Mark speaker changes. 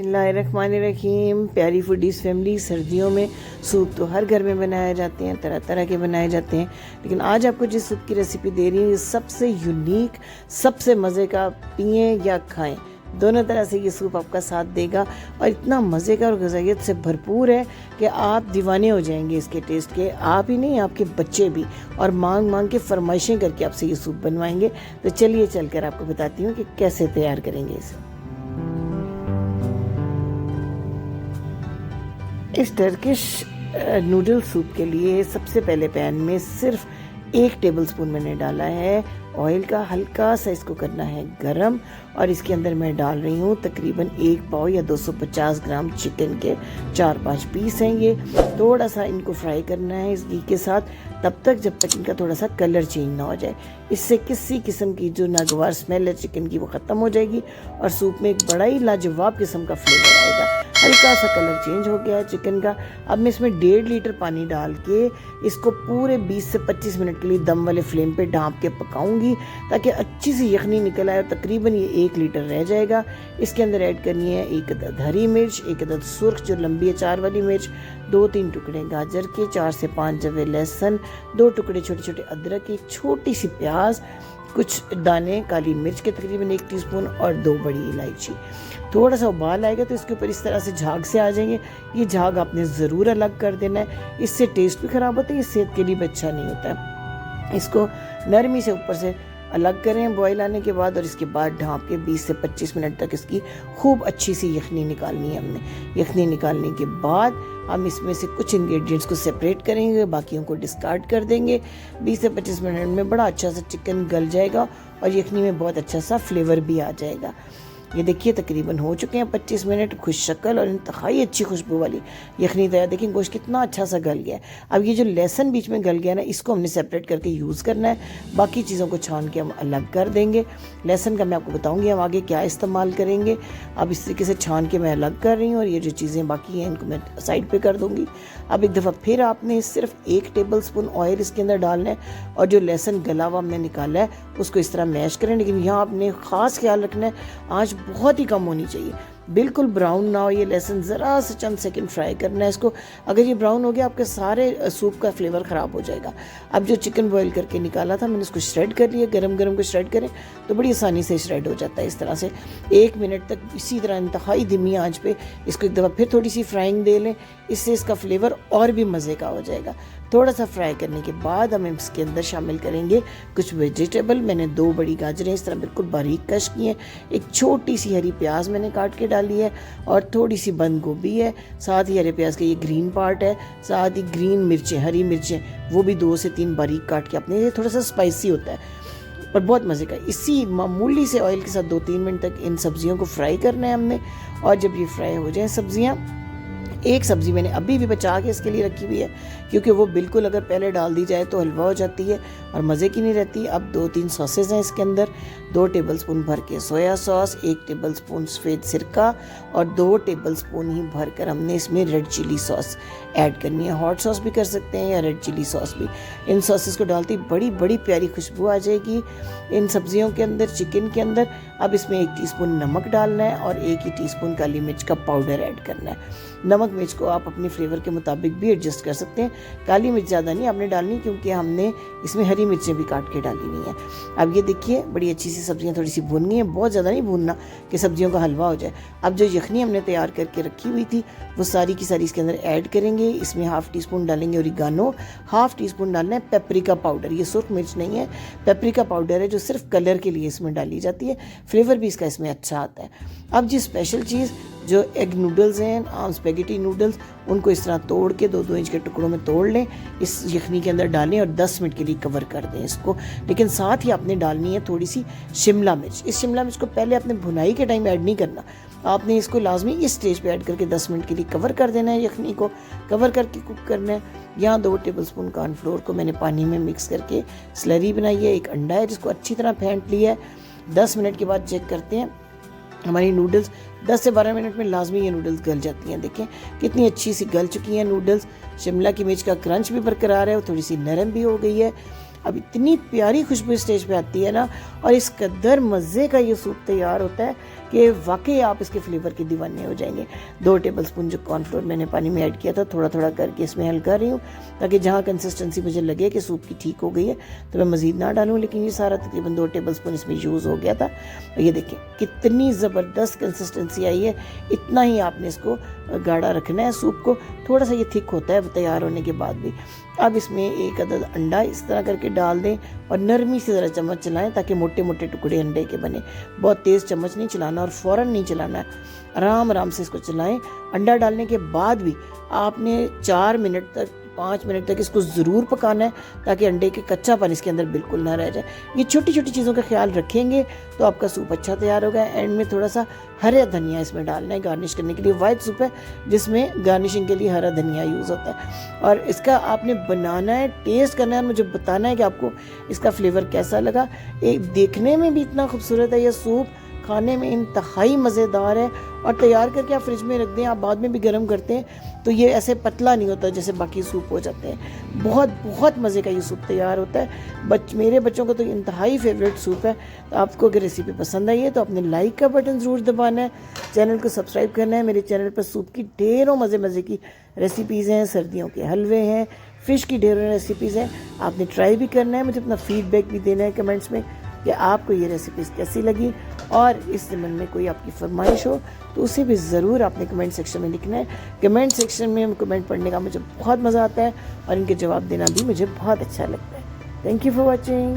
Speaker 1: बिस्मिल्लाहिर्रहमानिर्रहीम। प्यारी foodies family, सर्दियों में सूप तो हर घर में बनाए जाते हैं, तरह तरह के बनाए जाते हैं, लेकिन आज आपको जिस सूप की रेसिपी दे रही हूँ ये सबसे यूनिक, सबसे मज़े का। पिएं या खाएं, दोनों तरह से ये सूप आपका साथ देगा और इतना मज़े का और ग़ज़ाइयत से भरपूर है कि आप दीवाने हो जाएंगे इसके टेस्ट के। आप ही नहीं, आपके बच्चे भी, और मांग मांग के फरमाइशें करके आपसे ये सूप बनवाएंगे। तो चलिए चलकर आपको बताती हूँ कि कैसे तैयार करेंगे इसे। इस टर्किश नूडल सूप के लिए सबसे पहले पैन में सिर्फ 1 टेबलस्पून मैंने डाला है ऑयल का। हल्का सा इसको करना है गरम और इसके अंदर मैं डाल रही हूँ तकरीबन 1 पाव या 250 ग्राम चिकन के 4-5 पीस हैं ये। थोड़ा सा इनको फ्राई करना है इस घी के साथ, तब तक जब तक इनका थोड़ा सा कलर चेंज ना हो जाए। इससे किसी किस्म की जो नागवार स्मेल है चिकन की वो ख़त्म हो जाएगी और सूप में एक बड़ा ही लाजवाब किस्म का फ्लेवर आएगा। हल्का सा कलर चेंज हो गया है चिकन का। अब मैं इसमें 1.5 लीटर पानी डाल के इसको पूरे 20 से 25 मिनट के लिए दम वाले फ्लेम पे ढाँप के पकाऊंगी ताकि अच्छी सी यखनी निकल आए और तकरीबन ये 1 लीटर रह जाएगा। इसके अंदर ऐड करनी है 1 अदद हरी मिर्च, 1 अदद सुर्ख जो लंबी अचार वाली मिर्च, 2-3 टुकड़े गाजर के, 4 से 5 जवे लहसुन, 2 टुकड़े छोटे छोटे अदरक की, छोटी सी प्याज, कुछ दाने काली मिर्च के तकरीबन 1 टीस्पून और 2 बड़ी इलायची। थोड़ा सा उबाल आएगा तो इसके ऊपर इस तरह से झाग से आ जाएंगे। ये झाग आपने ज़रूर अलग कर देना है, इससे टेस्ट भी ख़राब होता है, ये सेहत के लिए भी अच्छा नहीं होता है। इसको नरमी से ऊपर से अलग करें बॉयल आने के बाद और इसके बाद ढाँप के 20 से 25 मिनट तक इसकी खूब अच्छी सी यखनी निकालनी है हमने। यखनी निकालने के बाद हम इसमें से कुछ इंग्रेडिएंट्स को सेपरेट करेंगे, बाकियों को डिस्कार्ड कर देंगे। 20 से 25 मिनट में बड़ा अच्छा सा चिकन गल जाएगा और यखनी में बहुत अच्छा सा फ्लेवर भी आ जाएगा। ये देखिए तकरीबन हो चुके हैं 25 मिनट, खुश शक्ल और इंतहाई अच्छी खुशबू वाली यखनी तैयार। देखिए गोश्त कितना अच्छा सा गल गया है। अब ये जो लहसुन बीच में गल गया ना, इसको हमने सेपरेट करके यूज़ करना है, बाकी चीज़ों को छान के हम अलग कर देंगे। लहसुन का मैं आपको बताऊंगी हम आगे क्या इस्तेमाल करेंगे। अब इस तरीके से छान के मैं अलग कर रही हूँ और ये जो चीज़ें बाकी हैं इनको मैं साइड पर कर दूँगी। अब एक दफ़ा फिर आपने सिर्फ 1 टेबलस्पून ऑयल इसके अंदर डालना है और जो लहसुन गला हुआ हमने निकाला है उसको इस तरह मैश करें। लेकिन यहाँ आपने ख़ास ख्याल रखना है आँच बहुत ही कम होनी चाहिए, बिल्कुल ब्राउन ना हो ये लहसुन। ज़रा से चंद सेकंड फ्राई करना है इसको। अगर ये ब्राउन हो गया आपके सारे सूप का फ्लेवर ख़राब हो जाएगा। अब जो चिकन बॉईल करके निकाला था मैंने इसको श्रेड कर लिया। गरम गरम को श्रेड करें तो बड़ी आसानी से श्रेड हो जाता है इस तरह से। 1 मिनट तक इसी तरह इंतहाई धीमी आंच पे इसको एक दफ़ा फिर थोड़ी सी फ्राइंग दे लें, इससे इसका फ्लेवर और भी मज़े का हो जाएगा। थोड़ा सा फ्राई करने के बाद हम इसके अंदर शामिल करेंगे कुछ वेजिटेबल। मैंने 2 बड़ी गाजरें इस तरह बिल्कुल बारीक कश की हैं, एक छोटी सी हरी प्याज मैंने काट के डाली है और थोड़ी सी बंद गोभी है, साथ ही हरे प्याज का ये ग्रीन पार्ट है, साथ ही ग्रीन मिर्चें, हरी मिर्चें वो भी 2 से 3 बारीक काट के अपने। ये थोड़ा सा स्पाइसी होता है और बहुत मज़े का। इसी मामूली से ऑयल के साथ 2-3 मिनट तक इन सब्जियों को फ्राई करना है हमने। और जब ये फ्राई हो जाए सब्जियाँ, एक सब्ज़ी मैंने अभी भी बचा के इसके लिए रखी हुई है क्योंकि वो बिल्कुल अगर पहले डाल दी जाए तो हलवा हो जाती है और मज़े की नहीं रहती। अब 2-3 सॉसेज हैं इसके अंदर। 2 टेबलस्पून भर के सोया सॉस, 1 टेबलस्पून सफ़ेद सिरका और 2 टेबलस्पून ही भर कर हमने इसमें रेड चिली सॉस ऐड करनी है। हॉट सॉस भी कर सकते हैं या रेड चिली सॉस भी। इन सॉसेस को डालती बड़ी बड़ी प्यारी खुशबू आ जाएगी इन सब्जियों के अंदर, चिकन के अंदर। अब इसमें 1 टीस्पून नमक डालना है और 1 ही टीस्पून काली मिर्च का पाउडर ऐड करना है। नमक मिर्च को आप अपने फ्लेवर के मुताबिक भी एडजस्ट कर सकते हैं। काली मिर्च ज़्यादा नहीं आपने डालनी क्योंकि हमने इसमें हरी मिर्चें भी काट के डाली हुई हैं। अब ये देखिए बड़ी अच्छी सी सब्जियां थोड़ी सी भून गई हैं, बहुत ज़्यादा नहीं भूनना कि सब्जियों का हलवा हो जाए। अब जो यखनी हमने तैयार करके रखी हुई थी वो सारी की सारी इसके अंदर ऐड करेंगे। इसमें 1/2 टीस्पून डालेंगे ओरिगानो, 1/2 टीस्पून डालना है पेपरिका पाउडर। ये सुर्ख मिर्च नहीं है, पेपरिका पाउडर है जो सिर्फ कलर के लिए इसमें डाली जाती है, फ्लेवर भी इसका इसमें अच्छा आता है। अब जी स्पेशल चीज़ जो एग नूडल्स हैं, स्पेगेटी नूडल्स, उनको इस तरह तोड़ के 2-2 इंच के टुकड़ों में तोड़ लें, इस यखनी के अंदर डालें और 10 मिनट के लिए कवर कर दें इसको। लेकिन साथ ही आपने डालनी है थोड़ी सी शिमला मिर्च। इस शिमला मिर्च को पहले आपने भुनाई के टाइम ऐड नहीं करना, आपने इसको लाजमी इस स्टेज पे ऐड करके 10 मिनट के लिए कवर कर देना है। यखनी को कवर करके कुक करना है। यहाँ 2 टेबलस्पून कॉर्नफ्लोर को मैंने पानी में मिक्स करके स्लरी बनाई है। 1 अंडा है जिसको अच्छी तरह फेंट लिया है। 10 मिनट के बाद चेक करते हैं हमारी नूडल्स। 10 से 12 मिनट में लाजमी ये नूडल्स गल जाती हैं। देखें कितनी अच्छी सी गल चुकी हैं नूडल्स। शिमला की मिर्च का क्रंच भी बरकरार है और थोड़ी सी नरम भी हो गई है। अब इतनी प्यारी खुशबू स्टेज पे आती है ना, और इस कदर मज़े का ये सूप तैयार होता है कि वाकई आप इसके फ्लेवर के दीवाने हो जाएंगे। 2 टेबलस्पून जो कॉर्नफ्लोर मैंने पानी में ऐड किया था, थोड़ा थोड़ा करके इसमें हल कर रही हूँ ताकि जहाँ कंसिस्टेंसी मुझे लगे कि सूप की ठीक हो गई है तो मैं मज़ीद ना डालूँ, लेकिन ये सारा तकरीबन 2 टेबलस्पून इसमें यूज़ हो गया था। तो ये देखिए कितनी ज़बरदस्त कंसिस्टेंसी आई है। इतना ही आपने इसको गाढ़ा रखना है सूप को, थोड़ा सा ये थिक होता है तैयार होने के बाद भी। अब इसमें 1 अदद अंडा इस तरह करके डाल दें और नरमी से ज़रा चम्मच चलाएं ताकि मोटे मोटे टुकड़े अंडे के बने। बहुत तेज़ चम्मच नहीं चलाना और फ़ौरन नहीं चलाना है, आराम आराम से इसको चलाएं। अंडा डालने के बाद भी आपने 4 मिनट तक 5 मिनट तक इसको ज़रूर पकाना है ताकि अंडे के कच्चापन इसके अंदर बिल्कुल ना रह जाए। ये छोटी छोटी चीज़ों का ख्याल रखेंगे तो आपका सूप अच्छा तैयार होगा। एंड में थोड़ा सा हरा धनिया इसमें डालना है गार्निश करने के लिए। वाइट सूप है जिसमें गार्निशिंग के लिए हरा धनिया यूज़ होता है और इसका आपने बनाना है, टेस्ट करना है, मुझे बताना है कि आपको इसका फ्लेवर कैसा लगा। एक देखने में भी इतना खूबसूरत है यह सूप, खाने में इंतहाई मज़ेदार है और तैयार करके आप फ्रिज में रख दें, आप बाद में भी गर्म करते हैं तो ये ऐसे पतला नहीं होता जैसे बाकी सूप हो जाते हैं। बहुत बहुत मज़े का ये सूप तैयार होता है। मेरे बच्चों को तो इंतहाई फेवरेट सूप है। तो आपको अगर रेसिपी पसंद आई है तो अपने लाइक का बटन ज़रूर दबाना है, चैनल को सब्सक्राइब करना है। मेरे चैनल पर सूप की ढेरों मज़े की रेसिपीज़ हैं, सर्दियों के हलवे हैं, फ़िश की ढेरों रेसिपीज़ हैं। आपने ट्राई भी करना है, मुझे अपना फीडबैक भी देना है कमेंट्स में कि आपको ये रेसिपीज़ कैसी लगी और इस ज़मन में कोई आपकी फरमाइश हो तो उसे भी ज़रूर आपने कमेंट सेक्शन में लिखना है। कमेंट सेक्शन में कमेंट पढ़ने का मुझे बहुत मज़ा आता है और इनके जवाब देना भी मुझे बहुत अच्छा लगता है। Thank you for watching.